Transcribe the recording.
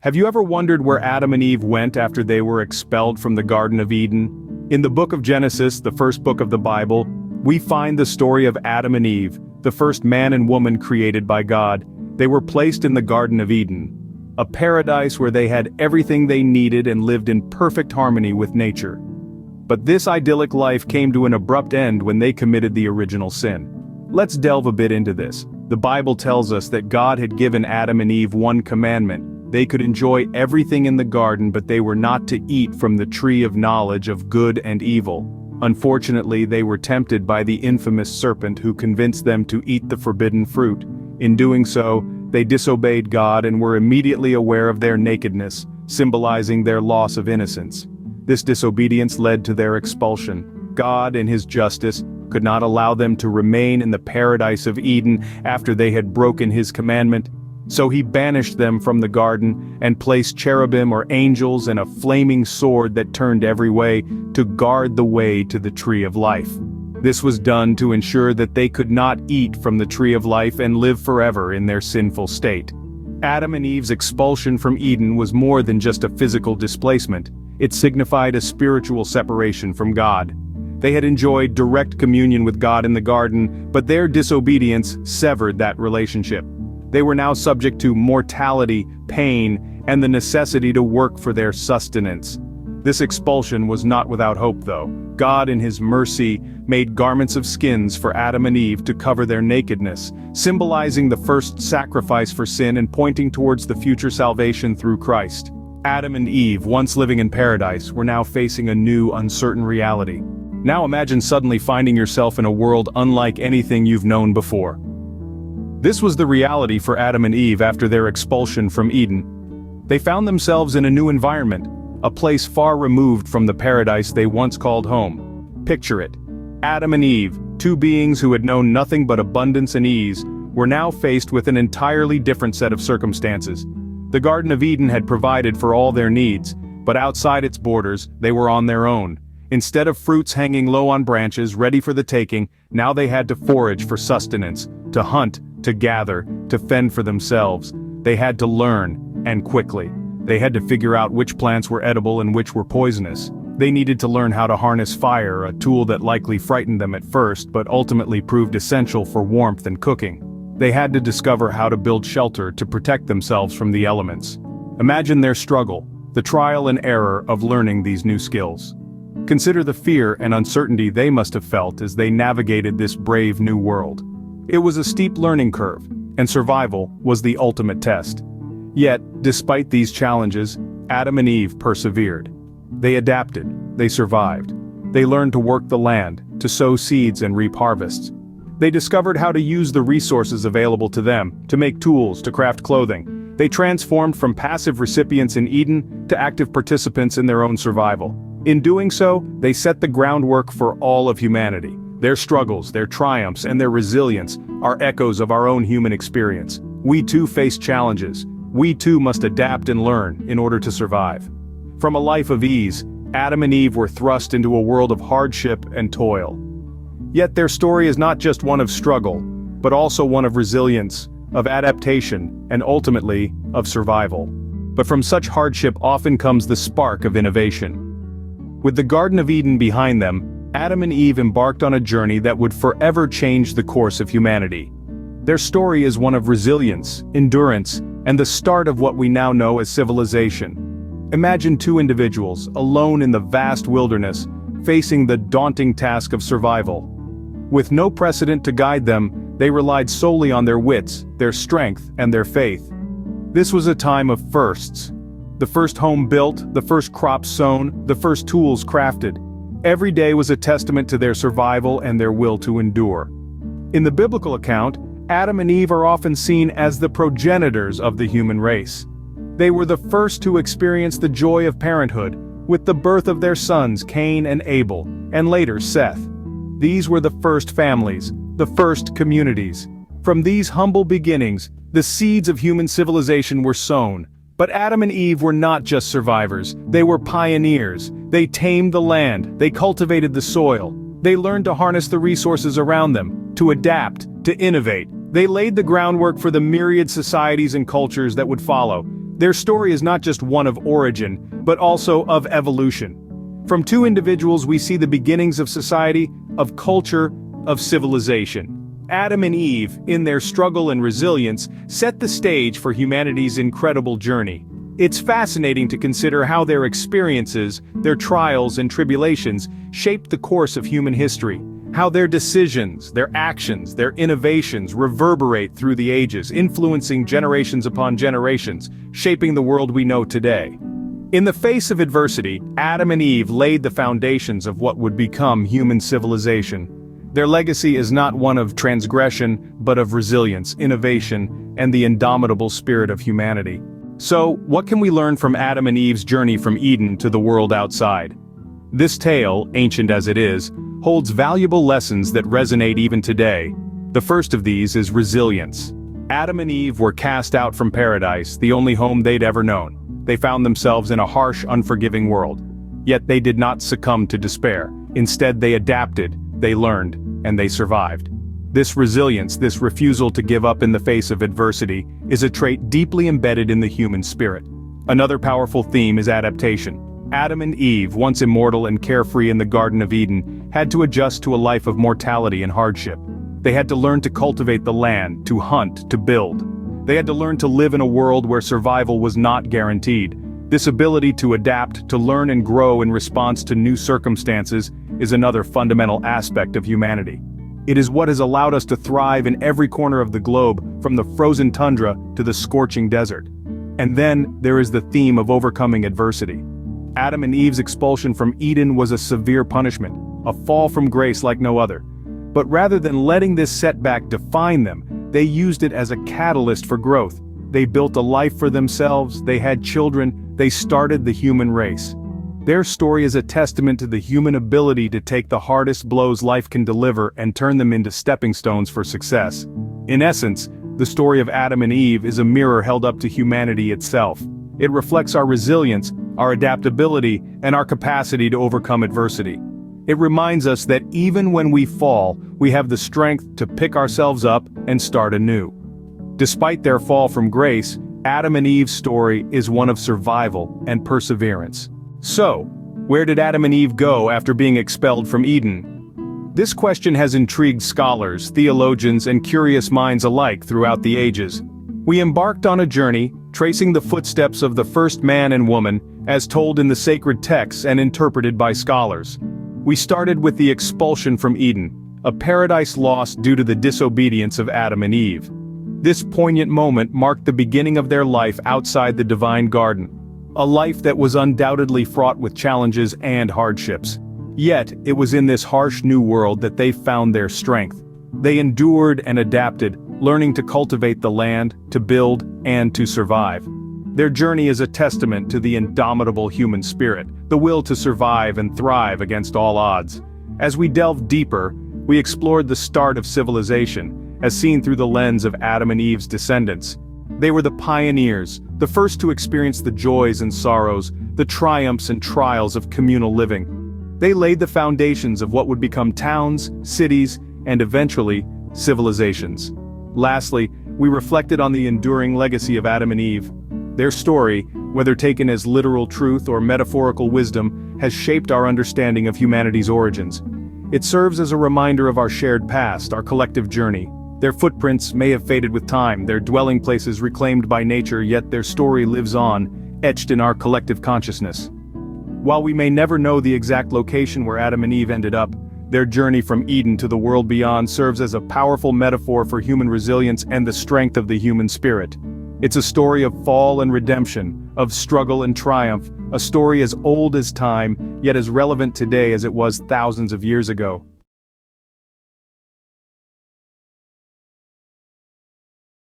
Have you ever wondered where Adam and Eve went after they were expelled from the Garden of Eden? In the book of Genesis, the first book of the Bible, we find the story of Adam and Eve, the first man and woman created by God. They were placed in the Garden of Eden, a paradise where they had everything they needed and lived in perfect harmony with nature. But this idyllic life came to an abrupt end when they committed the original sin. Let's delve a bit into this. The Bible tells us that God had given Adam and Eve one commandment. They could enjoy everything in the garden, but they were not to eat from the tree of knowledge of good and evil. Unfortunately, they were tempted by the infamous serpent who convinced them to eat the forbidden fruit. In doing so, they disobeyed God and were immediately aware of their nakedness, symbolizing their loss of innocence. This disobedience led to their expulsion. God, in his justice, could not allow them to remain in the paradise of Eden after they had broken his commandment. So he banished them from the garden and placed cherubim or angels and a flaming sword that turned every way to guard the way to the tree of life. This was done to ensure that they could not eat from the tree of life and live forever in their sinful state. Adam and Eve's expulsion from Eden was more than just a physical displacement. It signified a spiritual separation from God. They had enjoyed direct communion with God in the garden, but their disobedience severed that relationship. They were now subject to mortality, pain, and the necessity to work for their sustenance. This expulsion was not without hope though. God in his mercy made garments of skins for Adam and Eve to cover their nakedness, symbolizing the first sacrifice for sin and pointing towards the future salvation through Christ. Adam and Eve, once living in paradise, were now facing a new, uncertain reality. Now imagine suddenly finding yourself in a world unlike anything you've known before. This was the reality for Adam and Eve after their expulsion from Eden. They found themselves in a new environment, a place far removed from the paradise they once called home. Picture it. Adam and Eve, two beings who had known nothing but abundance and ease, were now faced with an entirely different set of circumstances. The Garden of Eden had provided for all their needs, but outside its borders, they were on their own. Instead of fruits hanging low on branches ready for the taking, now they had to forage for sustenance, to hunt, to gather, to fend for themselves. They had to learn, and quickly. They had to figure out which plants were edible and which were poisonous. They needed to learn how to harness fire, a tool that likely frightened them at first but ultimately proved essential for warmth and cooking. They had to discover how to build shelter to protect themselves from the elements. Imagine their struggle, the trial and error of learning these new skills. Consider the fear and uncertainty they must have felt as they navigated this brave new world. It was a steep learning curve, and survival was the ultimate test. Yet, despite these challenges, Adam and Eve persevered. They adapted, they survived. They learned to work the land, to sow seeds and reap harvests. They discovered how to use the resources available to them, to make tools, to craft clothing. They transformed from passive recipients in Eden to active participants in their own survival. In doing so, they set the groundwork for all of humanity. Their struggles, their triumphs, and their resilience are echoes of our own human experience. We too face challenges. We too must adapt and learn in order to survive. From a life of ease, Adam and Eve were thrust into a world of hardship and toil. Yet their story is not just one of struggle, but also one of resilience, of adaptation, and ultimately, of survival. But from such hardship often comes the spark of innovation. With the Garden of Eden behind them, Adam and Eve embarked on a journey that would forever change the course of humanity. Their story is one of resilience, endurance, and the start of what we now know as civilization. Imagine two individuals, alone in the vast wilderness, facing the daunting task of survival. With no precedent to guide them, they relied solely on their wits, their strength, and their faith. This was a time of firsts. The first home built, the first crops sown, the first tools crafted. Every day was a testament to their survival and their will to endure. In the biblical account, Adam and Eve are often seen as the progenitors of the human race. They were the first to experience the joy of parenthood, with the birth of their sons Cain and Abel, and later Seth. These were the first families, the first communities. From these humble beginnings, the seeds of human civilization were sown. But Adam and Eve were not just survivors, they were pioneers. They tamed the land, they cultivated the soil. They learned to harness the resources around them, to adapt, to innovate. They laid the groundwork for the myriad societies and cultures that would follow. Their story is not just one of origin, but also of evolution. From two individuals we see the beginnings of society, of culture, of civilization. Adam and Eve, in their struggle and resilience, set the stage for humanity's incredible journey. It's fascinating to consider how their experiences, their trials and tribulations, shaped the course of human history. How their decisions, their actions, their innovations reverberate through the ages, influencing generations upon generations, shaping the world we know today. In the face of adversity, Adam and Eve laid the foundations of what would become human civilization. Their legacy is not one of transgression, but of resilience, innovation, and the indomitable spirit of humanity. So, what can we learn from Adam and Eve's journey from Eden to the world outside? This tale, ancient as it is, holds valuable lessons that resonate even today. The first of these is resilience. Adam and Eve were cast out from paradise, the only home they'd ever known. They found themselves in a harsh, unforgiving world. Yet they did not succumb to despair. Instead, they adapted, they learned, and they survived. This resilience, this refusal to give up in the face of adversity, is a trait deeply embedded in the human spirit. Another powerful theme is adaptation. Adam and Eve, once immortal and carefree in the Garden of Eden, had to adjust to a life of mortality and hardship. They had to learn to cultivate the land, to hunt, to build. They had to learn to live in a world where survival was not guaranteed. This ability to adapt, to learn and grow in response to new circumstances, is another fundamental aspect of humanity. It is what has allowed us to thrive in every corner of the globe, from the frozen tundra to the scorching desert. And then, there is the theme of overcoming adversity. Adam and Eve's expulsion from Eden was a severe punishment, a fall from grace like no other. But rather than letting this setback define them, they used it as a catalyst for growth. They built a life for themselves, they had children, they started the human race. Their story is a testament to the human ability to take the hardest blows life can deliver and turn them into stepping stones for success. In essence, the story of Adam and Eve is a mirror held up to humanity itself. It reflects our resilience, our adaptability, and our capacity to overcome adversity. It reminds us that even when we fall, we have the strength to pick ourselves up and start anew. Despite their fall from grace, Adam and Eve's story is one of survival and perseverance. So, where did Adam and Eve go after being expelled from Eden? This question has intrigued scholars, theologians, and curious minds alike throughout the ages. We embarked on a journey, tracing the footsteps of the first man and woman, as told in the sacred texts and interpreted by scholars. We started with the expulsion from Eden, a paradise lost due to the disobedience of Adam and Eve. This poignant moment marked the beginning of their life outside the divine garden, a life that was undoubtedly fraught with challenges and hardships. Yet, it was in this harsh new world that they found their strength. They endured and adapted, learning to cultivate the land, to build, and to survive. Their journey is a testament to the indomitable human spirit, the will to survive and thrive against all odds. As we delved deeper, we explored the start of civilization, as seen through the lens of Adam and Eve's descendants. They were the pioneers, the first to experience the joys and sorrows, the triumphs and trials of communal living. They laid the foundations of what would become towns, cities, and eventually, civilizations. Lastly, we reflected on the enduring legacy of Adam and Eve. Their story, whether taken as literal truth or metaphorical wisdom, has shaped our understanding of humanity's origins. It serves as a reminder of our shared past, our collective journey. Their footprints may have faded with time, their dwelling places reclaimed by nature, yet their story lives on, etched in our collective consciousness. While we may never know the exact location where Adam and Eve ended up, their journey from Eden to the world beyond serves as a powerful metaphor for human resilience and the strength of the human spirit. It's a story of fall and redemption, of struggle and triumph, a story as old as time, yet as relevant today as it was thousands of years ago.